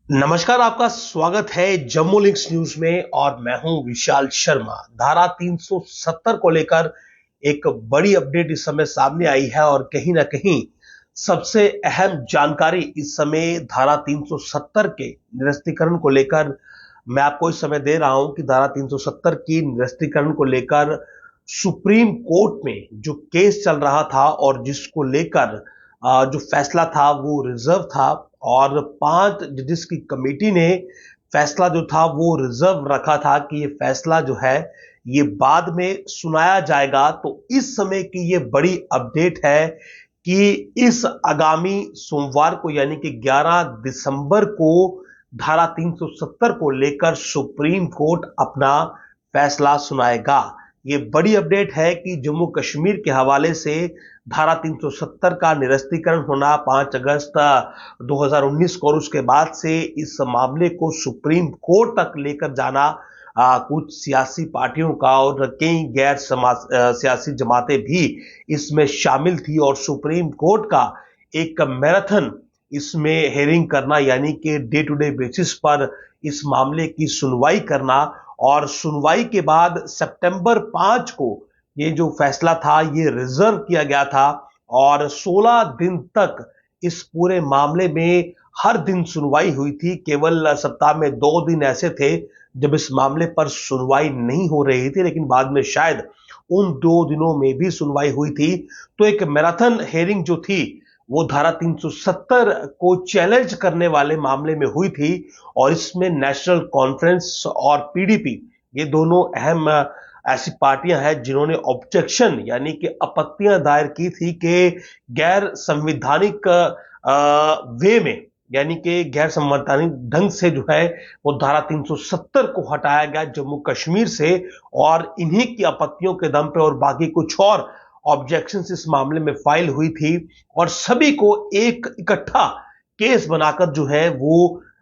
नमस्कार, आपका स्वागत है जम्मू लिंक्स न्यूज में और मैं हूं विशाल शर्मा। धारा 370 को लेकर एक बड़ी अपडेट इस समय सामने आई है और कहीं ना कहीं सबसे अहम जानकारी इस समय धारा 370 के निरस्तीकरण को लेकर मैं आपको इस समय दे रहा हूं कि धारा 370 की निरस्तीकरण को लेकर सुप्रीम कोर्ट में जो केस चल रहा था और जिसको लेकर जो फैसला था वो रिजर्व था और 5 जजेस की कमेटी ने फैसला जो था वो रिजर्व रखा था कि ये फैसला जो है ये बाद में सुनाया जाएगा। तो इस समय की ये बड़ी अपडेट है कि इस आगामी सोमवार को यानी कि 11 दिसंबर को धारा 370 को लेकर सुप्रीम कोर्ट अपना फैसला सुनाएगा। ये बड़ी अपडेट है कि जम्मू कश्मीर के हवाले से धारा 370 का निरस्तीकरण होना 5 अगस्त 2019 को और उसके बाद से इस मामले को सुप्रीम कोर्ट तक लेकर जाना कुछ सियासी पार्टियों का और कई गैर सियासी जमातें भी इसमें शामिल थी और सुप्रीम कोर्ट का एक मैराथन इसमें हेयरिंग करना यानी कि डे टू डे बेसिस पर इस मामले की सुनवाई करना और सुनवाई के बाद सितंबर 5 को ये जो फैसला था ये रिजर्व किया गया था और 16 दिन तक इस पूरे मामले में हर दिन सुनवाई हुई थी। केवल सप्ताह में 2 दिन ऐसे थे जब इस मामले पर सुनवाई नहीं हो रही थी, लेकिन बाद में शायद उन 2 दिनों में भी सुनवाई हुई थी। तो एक मैराथन हेयरिंग जो थी वो धारा 370 को चैलेंज करने वाले मामले में हुई थी और इसमें नेशनल कॉन्फ्रेंस और पीडीपी ये दोनों अहम ऐसी पार्टियां हैं जिन्होंने ऑब्जेक्शन यानी कि आपत्तियां दायर की थी कि गैर संवैधानिक वे में यानी कि गैर संवैधानिक ढंग से जो है वो धारा 370 को हटाया गया जम्मू कश्मीर से और इन्हीं की आपत्तियों के दम पे और बाकी कुछ और ऑब्जेक्शंस इस मामले में फाइल हुई थी और सभी को एक इकट्ठा केस बनाकर जो है वो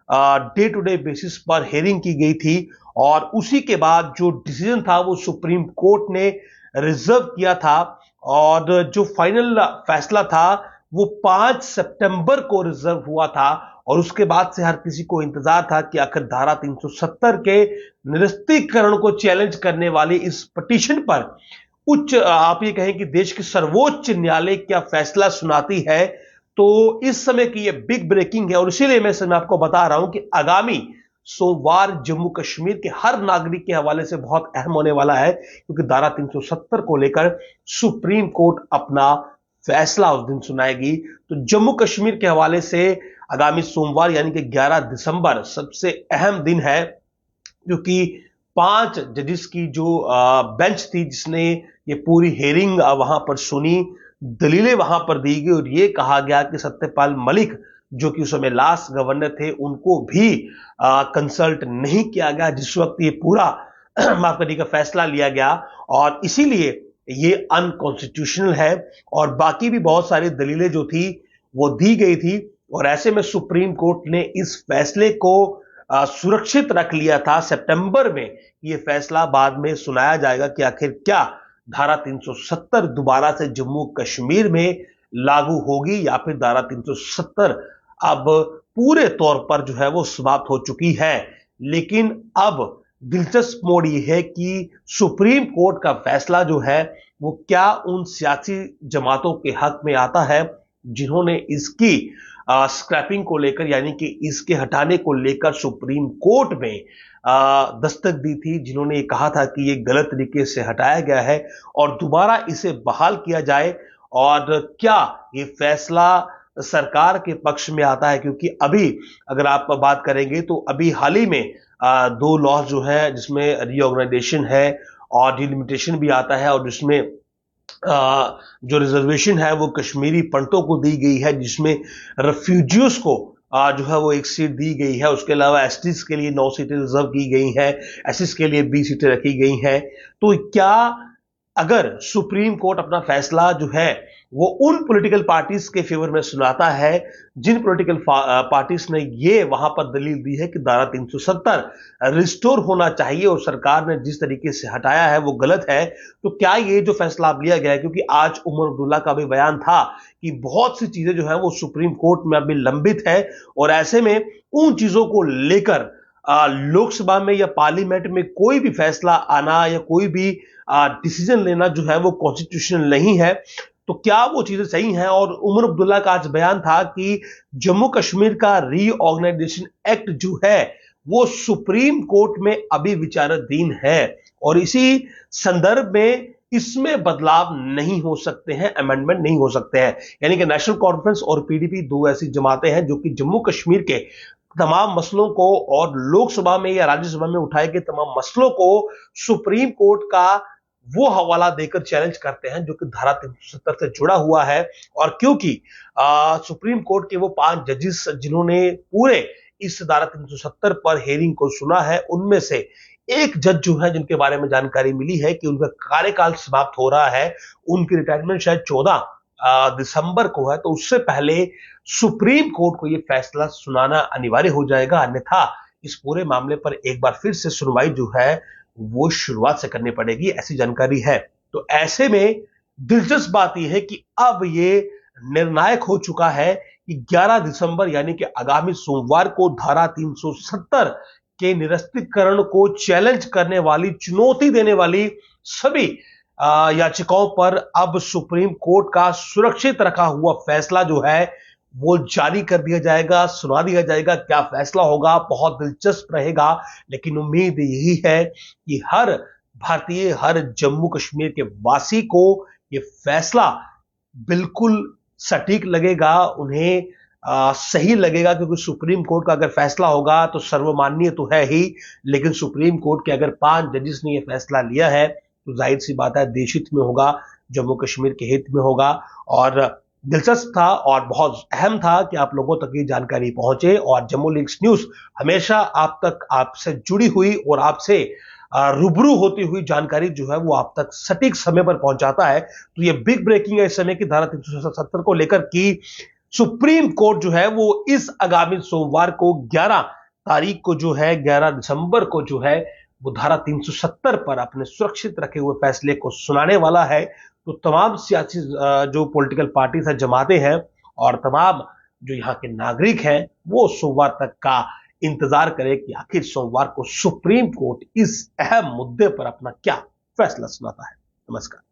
डे टू डे बेसिस पर हेयरिंग की गई थी और उसी के बाद जो डिसीजन था वो सुप्रीम कोर्ट ने रिजर्व किया था और जो फाइनल फैसला था वो 5 सितंबर को रिजर्व हुआ था और उसके बाद से हर किसी को इंतजार था कि आखिर धारा 370 के निरस्तीकरण को चैलेंज करने वाली इस पिटीशन पर उच्च आप ये कहें कि देश की सर्वोच्च न्यायालय क्या फैसला सुनाती है। तो इस समय की ये बिग ब्रेकिंग है और इसीलिए मैं आपको बता रहा हूं कि आगामी सोमवार जम्मू कश्मीर के हर नागरिक के हवाले से बहुत अहम होने वाला है क्योंकि धारा 370 को लेकर सुप्रीम कोर्ट अपना फैसला उस दिन सुनाएगी। तो जम्मू कश्मीर के हवाले से आगामी सोमवार यानी कि 11 दिसंबर सबसे अहम दिन है क्योंकि 5 जजेस की जो बेंच थी जिसने ये पूरी हेयरिंग वहां पर सुनी, दलीलें वहां पर दी गई और ये कहा गया कि सत्यपाल मलिक जो कि उस समय लास्ट गवर्नर थे उनको भी कंसल्ट नहीं किया गया जिस वक्त ये पूरा माफ करिएगा फैसला लिया गया और इसीलिए ये अनकॉन्स्टिट्यूशनल है और बाकी भी बहुत सारी दलीलें जो थी वो दी गई थी और ऐसे में सुप्रीम कोर्ट ने इस फैसले को सुरक्षित रख लिया था। सितंबर में यह फैसला बाद में सुनाया जाएगा कि आखिर क्या धारा 370 दोबारा से जम्मू कश्मीर में लागू होगी या फिर धारा 370 अब पूरे तौर पर जो है वो समाप्त हो चुकी है। लेकिन अब दिलचस्प मोड़ यह है कि सुप्रीम कोर्ट का फैसला जो है वो क्या उन सियासी जमातों के हक में आता है जिन्होंने इसकी स्क्रैपिंग को लेकर यानी कि इसके हटाने को लेकर सुप्रीम कोर्ट में दस्तक दी थी, जिन्होंने ये कहा था कि ये गलत तरीके से हटाया गया है और दोबारा इसे बहाल किया जाए और क्या ये फैसला सरकार के पक्ष में आता है क्योंकि अभी अगर आप बात करेंगे तो अभी हाल ही में 2 लॉ जो है जिसमें रीऑर्गेनाइजेशन है और डिलिमिटेशन भी आता है और जिसमें जो रिजर्वेशन है वो कश्मीरी पंडितों को दी गई है जिसमें रेफ्यूजियोज को जो है वो 1 सीट दी गई है। उसके अलावा एसटीज के लिए 9 सीटें रिजर्व की गई हैं, एससीज के लिए 20 सीटें रखी गई हैं। तो क्या अगर सुप्रीम कोर्ट अपना फैसला जो है वो उन पॉलिटिकल पार्टीज के फेवर में सुनाता है जिन पॉलिटिकल पार्टीज ने ये वहां पर दलील दी है कि धारा 370 रिस्टोर होना चाहिए और सरकार ने जिस तरीके से हटाया है वो गलत है। तो क्या ये जो फैसला अब लिया गया है, क्योंकि आज उमर अब्दुल्ला का भी बयान था कि बहुत सी चीजें जो है वो सुप्रीम कोर्ट में अभी लंबित है और ऐसे में उन चीजों को लेकर लोकसभा में या पार्लियामेंट में कोई भी फैसला आना या कोई भी डिसीजन लेना जो है वो कॉन्स्टिट्यूशनल नहीं है। तो क्या वो चीजें सही हैं? और उमर अब्दुल्ला का आज बयान था कि जम्मू कश्मीर का रीऑर्गेनाइजेशन एक्ट जो है वो सुप्रीम कोर्ट में अभी विचाराधीन है और इसी संदर्भ में इसमें बदलाव नहीं हो सकते हैं, अमेंडमेंट नहीं हो सकते हैं। यानी कि नेशनल कॉन्फ्रेंस और पीडीपी दो ऐसी जमातें हैं जो कि जम्मू कश्मीर के तमाम मसलों को और लोकसभा में या राज्यसभा में उठाए गए तमाम मसलों को सुप्रीम कोर्ट का वो हवाला देकर चैलेंज करते हैं जो कि धारा 370 से जुड़ा हुआ है। और क्योंकि सुप्रीम कोर्ट के वो 5 जजेस जिन्होंने पूरे इस धारा 370 पर हेयरिंग को सुना है, उनमें से एक जज जो है जिनके बारे में जानकारी मिली है कि उनका कार्यकाल समाप्त हो रहा है, उनकी रिटायरमेंट शायद 14 दिसंबर को है, तो उससे पहले सुप्रीम कोर्ट को यह फैसला सुनाना अनिवार्य हो जाएगा, अन्यथा इस पूरे मामले पर एक बार फिर से सुनवाई जो है वो शुरुआत से करनी पड़ेगी, ऐसी जानकारी है। तो ऐसे में दिलचस्प बात यह है कि अब ये निर्णायक हो चुका है कि 11 दिसंबर यानी कि आगामी सोमवार को धारा 370 के निरस्तीकरण को चैलेंज करने वाली, चुनौती देने वाली सभी याचिकाओं पर अब सुप्रीम कोर्ट का सुरक्षित रखा हुआ फैसला जो है वो जारी कर दिया जाएगा, सुना दिया जाएगा। क्या फैसला होगा, बहुत दिलचस्प रहेगा, लेकिन उम्मीद यही है कि हर भारतीय, हर जम्मू कश्मीर के वासी को ये फैसला बिल्कुल सटीक लगेगा, उन्हें सही लगेगा, क्योंकि सुप्रीम कोर्ट का अगर फैसला होगा तो सर्वमान्य तो है ही, लेकिन सुप्रीम कोर्ट के अगर 5 जजेस ने यह फैसला लिया है तो जाहिर सी बात है देश हित में होगा, जम्मू कश्मीर के हित में होगा। और दिलचस्प था और बहुत अहम था कि आप लोगों तक ये जानकारी पहुंचे और जम्मू लिंक्स न्यूज हमेशा आप तक, आपसे जुड़ी हुई और आपसे रूबरू होती हुई जानकारी जो है वो आप तक सटीक समय पर पहुंचाता है। तो ये बिग ब्रेकिंग है इस समय की धारा 370 को लेकर कि सुप्रीम कोर्ट जो है वो इस आगामी सोमवार को 11 तारीख को जो है, 11 दिसंबर को जो है वो धारा 370 पर अपने सुरक्षित रखे हुए फैसले को सुनाने वाला है। तो तमाम सियासी जो पॉलिटिकल पार्टीज हैं, जमातें हैं और तमाम जो यहाँ के नागरिक हैं वो सोमवार तक का इंतजार करें कि आखिर सोमवार को सुप्रीम कोर्ट इस अहम मुद्दे पर अपना क्या फैसला सुनाता है। नमस्कार।